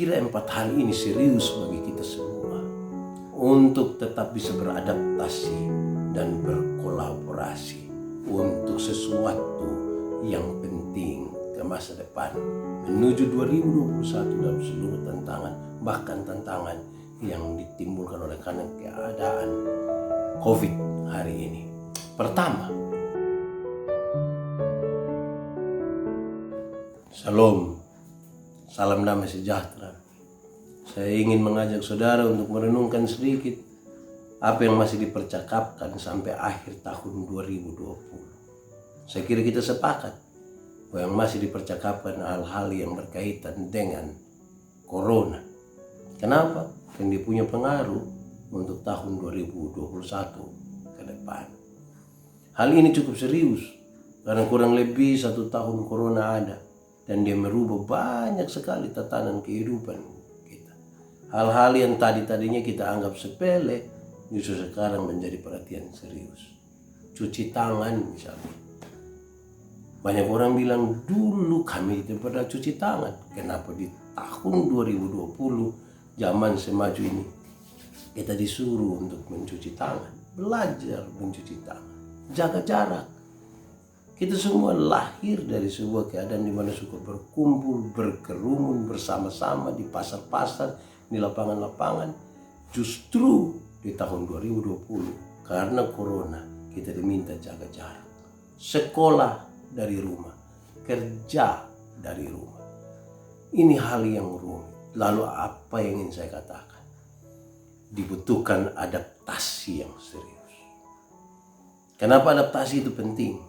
Kira 4 hal ini serius bagi kita semua untuk tetap bisa beradaptasi dan berkolaborasi untuk sesuatu yang penting ke masa depan menuju 2021 dalam seluruh tantangan, bahkan tantangan yang ditimbulkan oleh karena keadaan COVID hari ini. Pertama, Shalom, salam damai sejahtera. Saya ingin mengajak saudara untuk merenungkan sedikit apa yang masih dipercakapkan sampai akhir tahun 2020. Saya kira kita sepakat bahwa yang masih dipercakapkan hal-hal yang berkaitan dengan Corona. Kenapa? Karena dia punya pengaruh untuk tahun 2021 ke depan. Hal ini cukup serius karena kurang lebih 1 tahun Corona ada. Dan dia merubah banyak sekali tatanan kehidupan kita. Hal-hal yang tadinya kita anggap sepele, justru sekarang menjadi perhatian serius. Cuci tangan misalnya. Banyak orang bilang dulu kami tidak pernah cuci tangan. Kenapa di tahun 2020 zaman semaju ini kita disuruh untuk mencuci tangan. Belajar mencuci tangan. Jaga jarak. Kita semua lahir dari sebuah keadaan di mana suka berkumpul, berkerumun bersama-sama di pasar-pasar, di lapangan-lapangan. Justru di tahun 2020 karena Corona kita diminta jaga jarak. Sekolah dari rumah, kerja dari rumah. Ini hal yang rumit. Lalu apa yang ingin saya katakan? Dibutuhkan adaptasi yang serius. Kenapa adaptasi itu penting?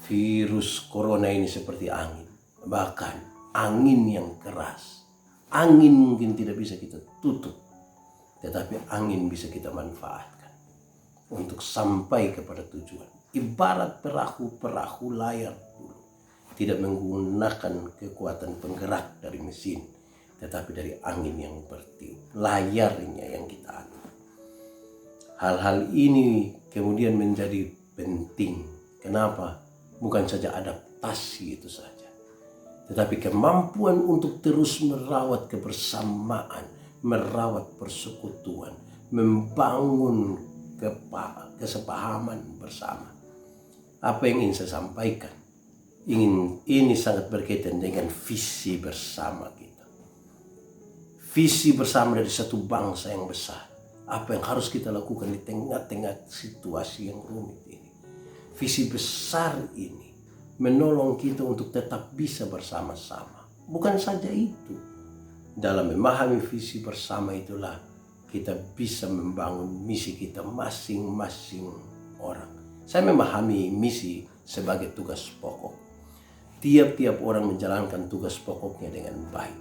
Virus Corona ini seperti angin, bahkan angin yang keras. Angin mungkin tidak bisa kita tutup, tetapi angin bisa kita manfaatkan untuk sampai kepada tujuan. Ibarat perahu layar dulu, tidak menggunakan kekuatan penggerak dari mesin, tetapi dari angin yang bertiup, layarnya yang kita atur. Hal-hal ini kemudian menjadi penting. Kenapa? Bukan saja adaptasi itu saja, tetapi kemampuan untuk terus merawat kebersamaan, merawat persekutuan, membangun kesepahaman bersama. Apa yang ingin saya sampaikan? Ini sangat berkaitan dengan visi bersama kita. Visi bersama dari satu bangsa yang besar. Apa yang harus kita lakukan di tengah-tengah situasi yang rumit ini? Visi besar ini menolong kita untuk tetap bisa bersama-sama. Bukan saja itu. Dalam memahami visi bersama itulah kita bisa membangun misi kita masing-masing orang. Saya memahami misi sebagai tugas pokok. Tiap-tiap orang menjalankan tugas pokoknya dengan baik.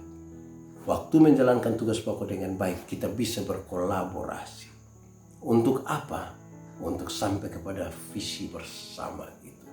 Waktu menjalankan tugas pokok dengan baik, kita bisa berkolaborasi. Untuk apa? Untuk sampai kepada visi bersama itu.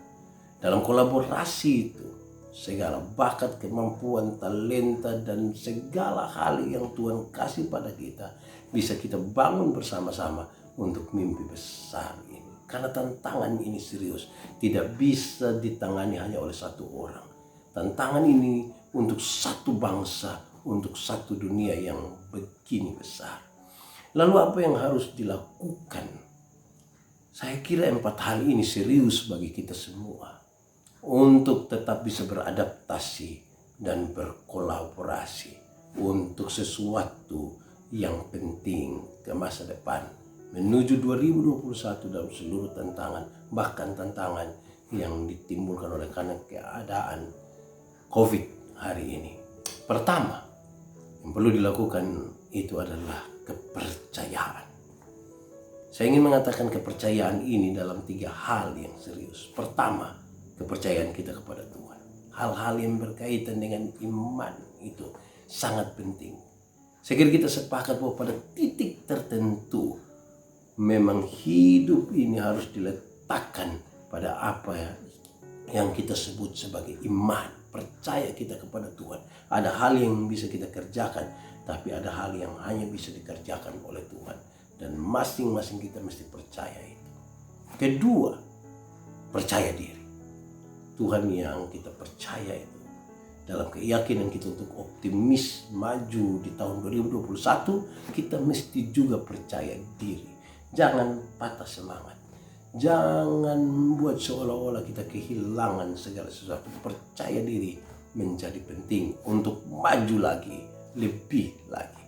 Dalam kolaborasi itu, segala bakat, kemampuan, talenta, dan segala hal yang Tuhan kasih pada kita bisa kita bangun bersama-sama untuk mimpi besar ini. Karena tantangan ini serius, tidak bisa ditangani hanya oleh satu orang. Tantangan ini untuk satu bangsa, untuk satu dunia yang begini besar. Lalu apa yang harus dilakukan? Saya kira 4 hal ini serius bagi kita semua untuk tetap bisa beradaptasi dan berkolaborasi untuk sesuatu yang penting ke masa depan menuju 2021 dalam seluruh tantangan, bahkan tantangan yang ditimbulkan oleh karena keadaan COVID hari ini. Pertama, yang perlu dilakukan itu adalah kepercayaan. Saya ingin mengatakan kepercayaan ini dalam 3 hal yang serius. Pertama, kepercayaan kita kepada Tuhan. Hal-hal yang berkaitan dengan iman itu sangat penting. Saya kira kita sepakat bahwa pada titik tertentu memang hidup ini harus diletakkan pada apa yang kita sebut sebagai iman. Percaya kita kepada Tuhan. Ada hal yang bisa kita kerjakan, tapi ada hal yang hanya bisa dikerjakan oleh Tuhan. Dan masing-masing kita mesti percaya itu. Kedua, percaya diri. Tuhan yang kita percaya itu dalam keyakinan kita untuk optimis maju di tahun 2021, kita mesti juga percaya diri. Jangan patah semangat. Jangan buat seolah-olah kita kehilangan segala sesuatu. Percaya diri menjadi penting untuk maju lagi, lebih lagi.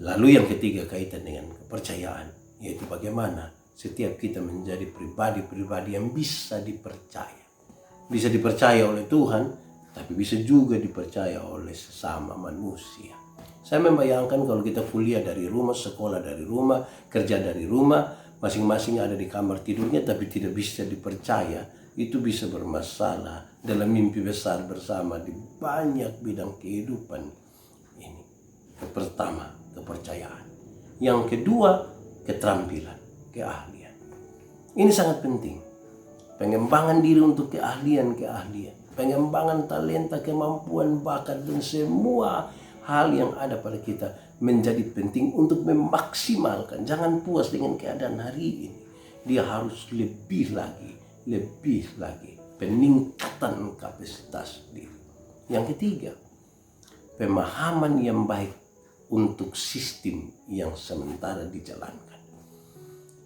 Lalu yang ketiga kaitan dengan kepercayaan, yaitu bagaimana setiap kita menjadi pribadi-pribadi yang bisa dipercaya. Bisa dipercaya oleh Tuhan, tapi bisa juga dipercaya oleh sesama manusia. Saya membayangkan kalau kita kuliah dari rumah, sekolah dari rumah, kerja dari rumah, masing-masing ada di kamar tidurnya tapi tidak bisa dipercaya, itu bisa bermasalah dalam mimpi besar bersama di banyak bidang kehidupan ini. Pertama, kepercayaan. Yang kedua, keterampilan, keahlian. Ini sangat penting. Pengembangan diri untuk keahlian. Pengembangan talenta, kemampuan, bakat, dan semua hal yang ada pada kita menjadi penting untuk memaksimalkan. Jangan puas dengan keadaan hari ini. Dia harus lebih lagi. Peningkatan kapasitas diri. Yang ketiga, pemahaman yang baik untuk sistem yang sementara dijalankan.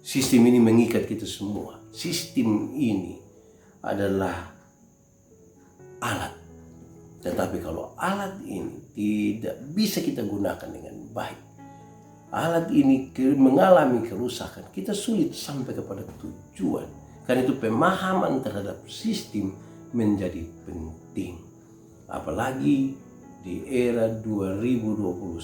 Sistem ini mengikat kita semua. Sistem ini adalah alat. Tetapi kalau alat ini tidak bisa kita gunakan dengan baik, alat ini mengalami kerusakan, kita sulit sampai kepada tujuan. Karena itu pemahaman terhadap sistem menjadi penting. Apalagi di era 2021,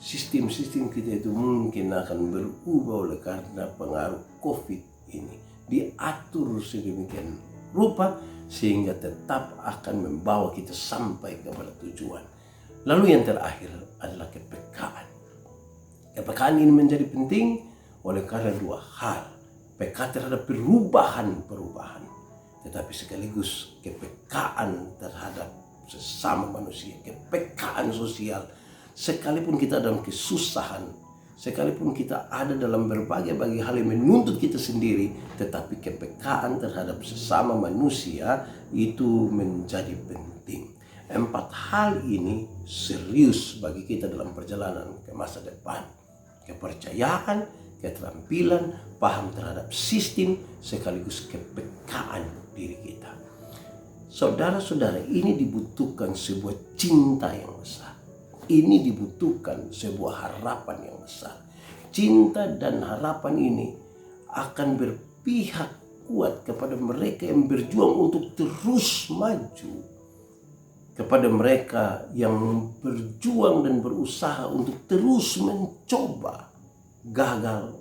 sistem-sistem kita itu mungkin akan berubah oleh karena pengaruh COVID ini. Diatur sedemikian rupa sehingga tetap akan membawa kita sampai kepada tujuan. Lalu yang terakhir adalah kepekaan. Kepekaan ini menjadi penting oleh karena dua hal. Peka terhadap perubahan, tetapi sekaligus kepekaan terhadap sesama manusia, kepekaan sosial. Sekalipun kita dalam kesusahan, sekalipun kita ada dalam berbagai hal yang menuntut kita sendiri, tetapi kepekaan terhadap sesama manusia itu menjadi penting. 4 hal ini serius bagi kita dalam perjalanan ke masa depan. Kepercayaan, keterampilan, paham terhadap sistem, sekaligus kepekaan diri kita. Saudara-saudara, ini dibutuhkan sebuah cinta yang besar. Ini dibutuhkan sebuah harapan yang besar. Cinta dan harapan ini akan berpihak kuat kepada mereka yang berjuang untuk terus maju. Kepada mereka yang berjuang dan berusaha untuk terus mencoba. Gagal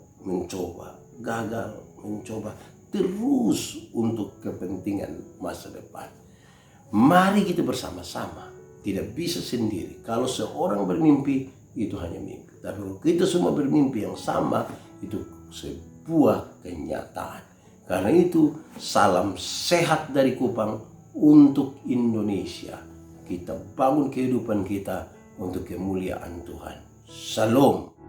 mencoba terus untuk kepentingan masa depan. Mari kita bersama-sama, tidak bisa sendiri. Kalau seorang bermimpi, itu hanya mimpi. Tapi kalau kita semua bermimpi yang sama, itu sebuah kenyataan. Karena itu, salam sehat dari Kupang untuk Indonesia. Kita bangun kehidupan kita untuk kemuliaan Tuhan. Shalom.